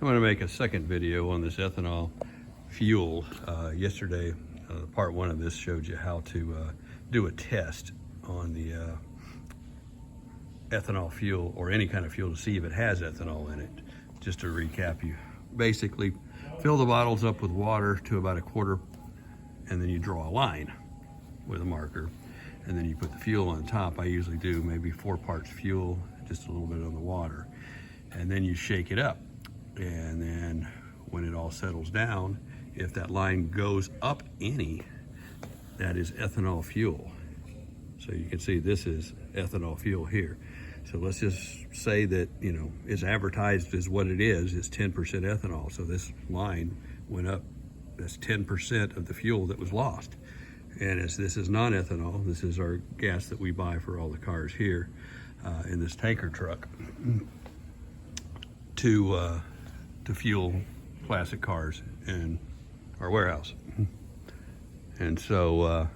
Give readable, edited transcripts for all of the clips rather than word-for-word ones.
I want to make a second video on this ethanol fuel. Yesterday, part one of this showed you how to do a test on the ethanol fuel, or any kind of fuel, to see if it has ethanol in it. Just to recap, you basically fill the bottles up with water to about a quarter, and then you draw a line with a marker, and then you put the fuel on top. I usually do maybe 4 parts fuel, just a little bit on the water, and then you shake it up. And then when it all settles down, if that line goes up any, that is ethanol fuel. So you can see this is ethanol fuel here. So let's just say that, you know, it's advertised as what it is 10% ethanol. So this line went up. That's 10% of the fuel that was lost. And as this is non-ethanol, this is our gas that we buy for all the cars here in this tanker truck to fuel classic cars in our warehouse. And so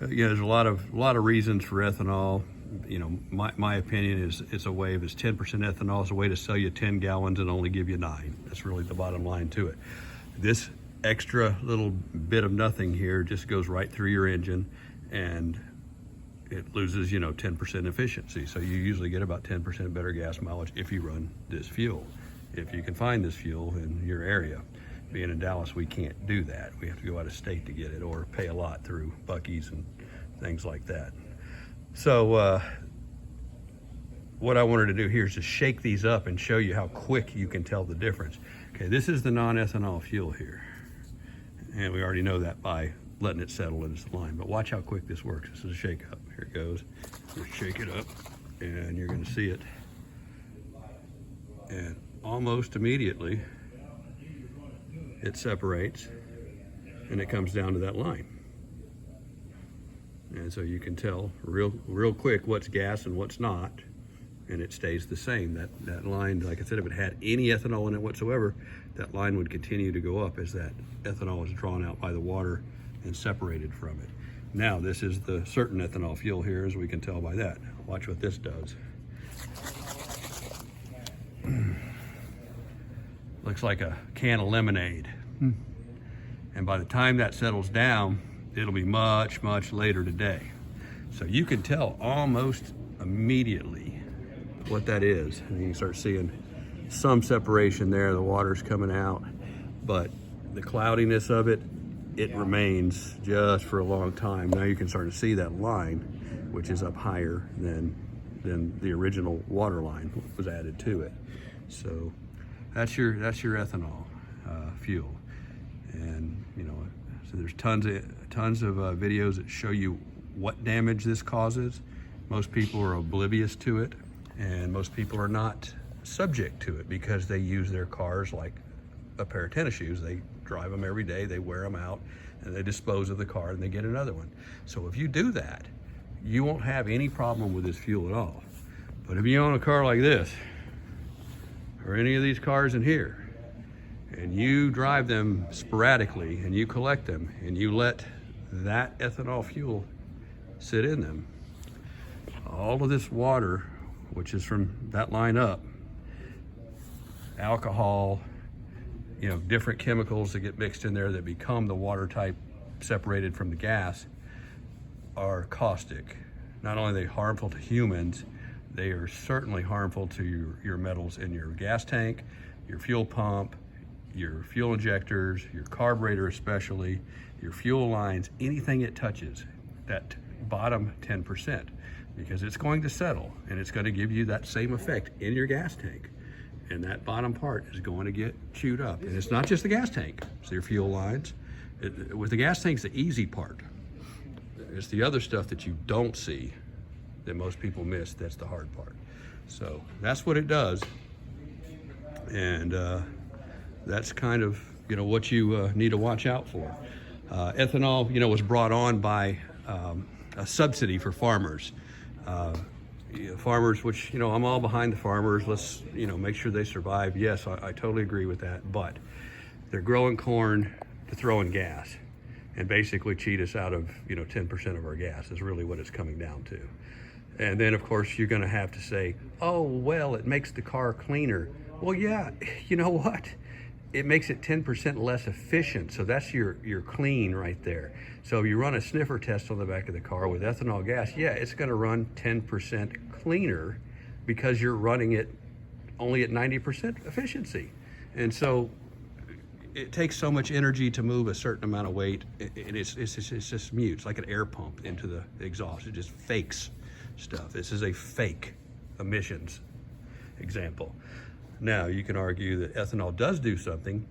yeah, there's a lot of reasons for ethanol. You know, my opinion is it's a way, if it's 10% ethanol, it's a way to sell you 10 gallons and only give you 9. That's really the bottom line to it. This extra little bit of nothing here just goes right through your engine, and it loses, you know, 10% efficiency. So you usually get about 10% better gas mileage if you run this fuel, if you can find this fuel in your area. Being in Dallas, we can't do that. We have to go out of state to get it, or pay a lot through Buc-ee's and things like that. So what I wanted to do here is just shake these up and show you how quick you can tell the difference. Okay, this is the non-ethanol fuel here, and we already know that by letting it settle in its line. But watch how quick this works. This is a shake up. Here it goes. Just shake it up, and you're going to see it. And almost immediately, it separates, and it comes down to that line. And so you can tell real quick what's gas and what's not, and it stays the same. That line, like I said, if it had any ethanol in it whatsoever, that line would continue to go up as that ethanol is drawn out by the water and separated from it. Now, this is the certain ethanol fuel here, as we can tell by that. Watch what this does. Looks like a can of lemonade. And by the time that settles down, it'll be much, much later today. So you can tell almost immediately what that is. And you can start seeing some separation there. The water's coming out, but the cloudiness of it, it remains just for a long time. Now you can start to see that line, which is up higher than the original water line was added to it. So that's your ethanol fuel. And you know, so there's tons of videos that show you what damage this causes. Most people are oblivious to it, and most people are not subject to it because they use their cars like a pair of tennis shoes. They drive them every day, they wear them out, and they dispose of the car and they get another one. So if you do that, you won't have any problem with this fuel at all. But if you own a car like this, or any of these cars in here, and you drive them sporadically and you collect them and you let that ethanol fuel sit in them, all of this water, which is from that line up, alcohol, you know, different chemicals that get mixed in there that become the water type separated from the gas, are caustic. Not only are they harmful to humans, they are certainly harmful to your metals in your gas tank, your fuel pump, your fuel injectors, your carburetor especially, your fuel lines, anything it touches, that bottom 10%, because it's going to settle and it's going to give you that same effect in your gas tank. And that bottom part is going to get chewed up. And it's not just the gas tank, it's your fuel lines. With the gas tank's the easy part. It's the other stuff that you don't see that most people miss that's the hard part. So that's what it does. And that's kind of, you know, what you need to watch out for. Ethanol, you know, was brought on by a subsidy for farmers. Farmers, which, you know, I'm all behind the farmers. Let's, you know, make sure they survive. Yes, I totally agree with that. But they're growing corn to throw in gas and basically cheat us out of, you know, 10% of our gas is really what it's coming down to. And then of course you're gonna have to say, oh, well, it makes the car cleaner. Well, yeah, you know what? It makes it 10% less efficient. So that's your clean right there. So if you run a sniffer test on the back of the car with ethanol gas, yeah, it's gonna run 10% cleaner because you're running it only at 90% efficiency. And so it takes so much energy to move a certain amount of weight, and it's just mute. It's like an air pump into the exhaust. It just fakes stuff. This is a fake emissions example. Now, you can argue that ethanol does do something.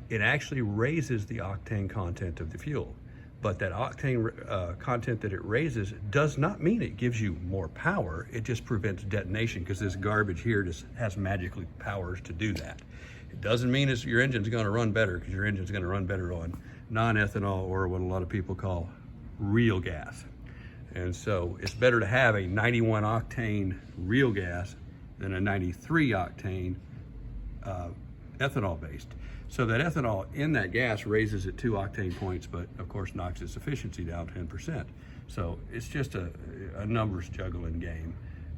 It actually raises the octane content of the fuel. But that octane content that it raises does not mean it gives you more power. It just prevents detonation, because this garbage here just has magically powers to do that. It doesn't mean your engine's gonna run better, because your engine's gonna run better on non-ethanol, or what a lot of people call real gas. And so it's better to have a 91 octane real gas than a 93 octane ethanol based. So that ethanol in that gas raises it 2 octane points, but of course knocks its efficiency down 10%. So it's just a numbers juggling game,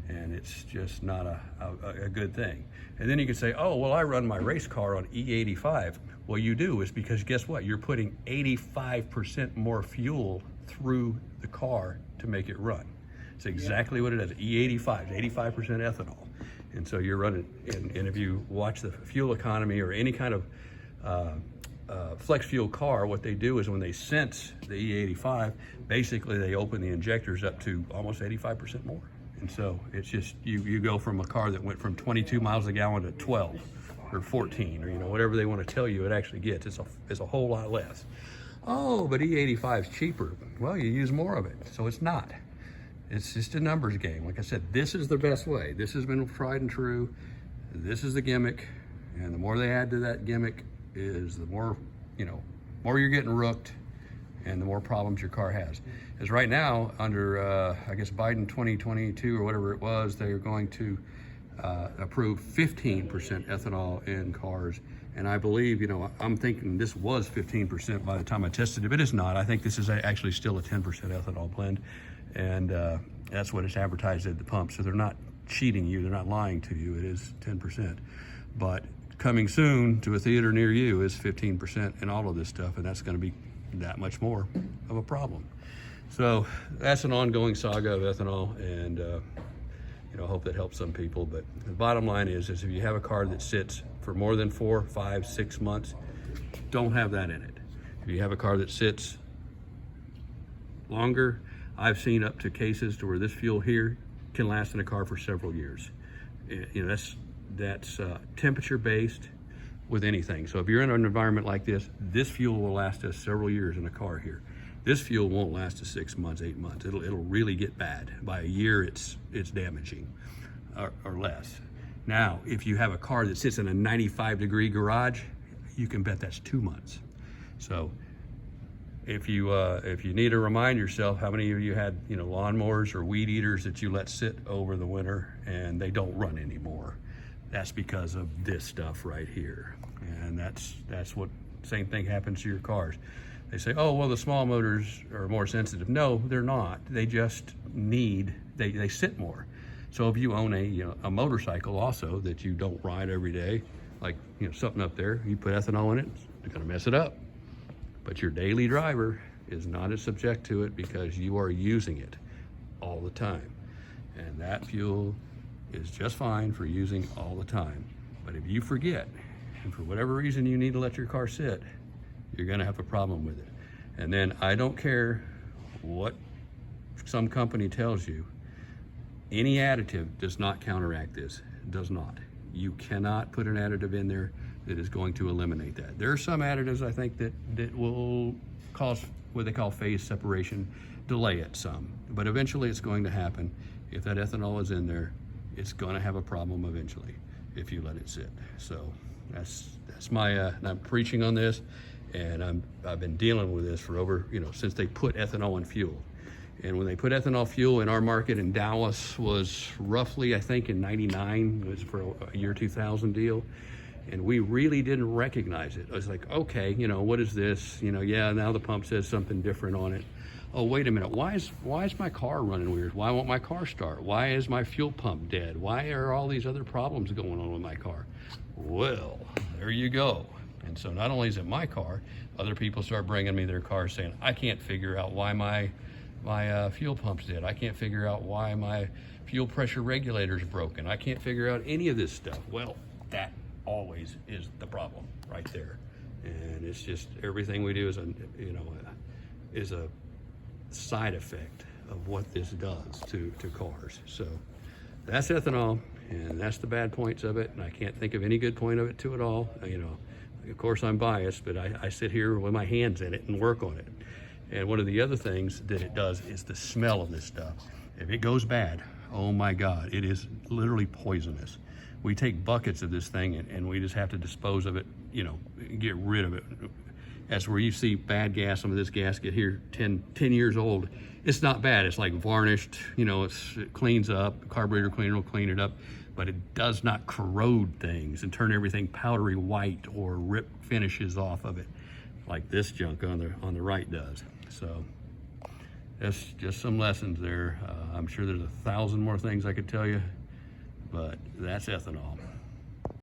and it's just not a good thing. And then you can say, oh, well, I run my race car on E85. Well, you do, is because guess what? You're putting 85% more fuel through the car to make it run. It's exactly what it is. E85 is 85% ethanol. And so you're running, and if you watch the fuel economy or any kind of flex fuel car, what they do is when they sense the E85, basically they open the injectors up to almost 85% more. And so it's just, you go from a car that went from 22 miles a gallon to 12 or 14, or whatever they want to tell you it actually gets. It's a whole lot less. Oh, but E85 is cheaper. Well, you use more of it, so it's not. It's just a numbers game. Like I said, this is the best way. This has been tried and true. This is the gimmick, and the more they add to that gimmick is the more, more you're getting rooked, and the more problems your car has. As right now, under, I guess, Biden 2022 or whatever it was, they're going to approve 15% ethanol in cars. And I believe, I'm thinking this was 15% by the time I tested it, but it's not. I think this is actually still a 10% ethanol blend. And that's what it's advertised at the pump. So they're not cheating you, they're not lying to you. It is 10%. But coming soon to a theater near you is 15% in all of this stuff, and that's gonna be that much more of a problem. So that's an ongoing saga of ethanol, and I hope that helps some people. But the bottom line is if you have a car that sits for more than 4, 5, 6 months, don't have that in it. If you have a car that sits longer, I've seen up to cases to where this fuel here can last in a car for several years. That's temperature based with anything. So if you're in an environment like this fuel will last us several years in a car here. This fuel won't last us 6 months, 8 months. It'll really get bad. By a year, it's damaging or less. Now, if you have a car that sits in a 95-degree garage, you can bet that's 2 months. So if you need to remind yourself, how many of you had lawnmowers or weed eaters that you let sit over the winter and they don't run anymore? That's because of this stuff right here. And that's what, same thing happens to your cars. They say, oh, well, the small motors are more sensitive. No, they're not. They just they sit more. So if you own a motorcycle also that you don't ride every day, like something up there, you put ethanol in it, it's gonna mess it up. But your daily driver is not as subject to it because you are using it all the time. And that fuel is just fine for using all the time. But if you forget, and for whatever reason you need to let your car sit, you're gonna have a problem with it. And then I don't care what some company tells you, any additive does not counteract this. It does not. You cannot put an additive in there that is going to eliminate that. There are some additives, I think, that will cause what they call phase separation, delay it some. But eventually it's going to happen. If that ethanol is in there, it's gonna have a problem eventually if you let it sit. So that's my, I'm preaching on this, and I've been dealing with this for over, since they put ethanol in fuel. And when they put ethanol fuel in our market in Dallas was roughly, I think in '99, it was for a year 2000 deal. And we really didn't recognize it. I was like, okay, what is this? Yeah, now the pump says something different on it. oh, wait a minute, why is my car running weird? Why won't my car start? Why is my fuel pump dead? Why are all these other problems going on with my car? Well, there you go. And so not only is it my car, other people start bringing me their cars saying, I can't figure out why my fuel pump's dead. I can't figure out why my fuel pressure regulator's broken. I can't figure out any of this stuff. Well, that always is the problem right there. And it's just everything we do is a side effect of what this does to cars. So that's ethanol, and that's the bad points of it. And I can't think of any good point of it to it all. Of course I'm biased, but I sit here with my hands in it and work on it. And one of the other things that it does is the smell of this stuff. If it goes bad, oh my God, it is literally poisonous. We take buckets of this thing and we just have to dispose of it, get rid of it. That's where you see bad gas. Some of this gas get here 10 years old. It's not bad. It's like varnished, it cleans up. Carburetor cleaner will clean it up, but it does not corrode things and turn everything powdery white or rip finishes off of it like this junk on the right does. So that's just some lessons there. I'm sure there's 1,000 more things I could tell you, but that's ethanol.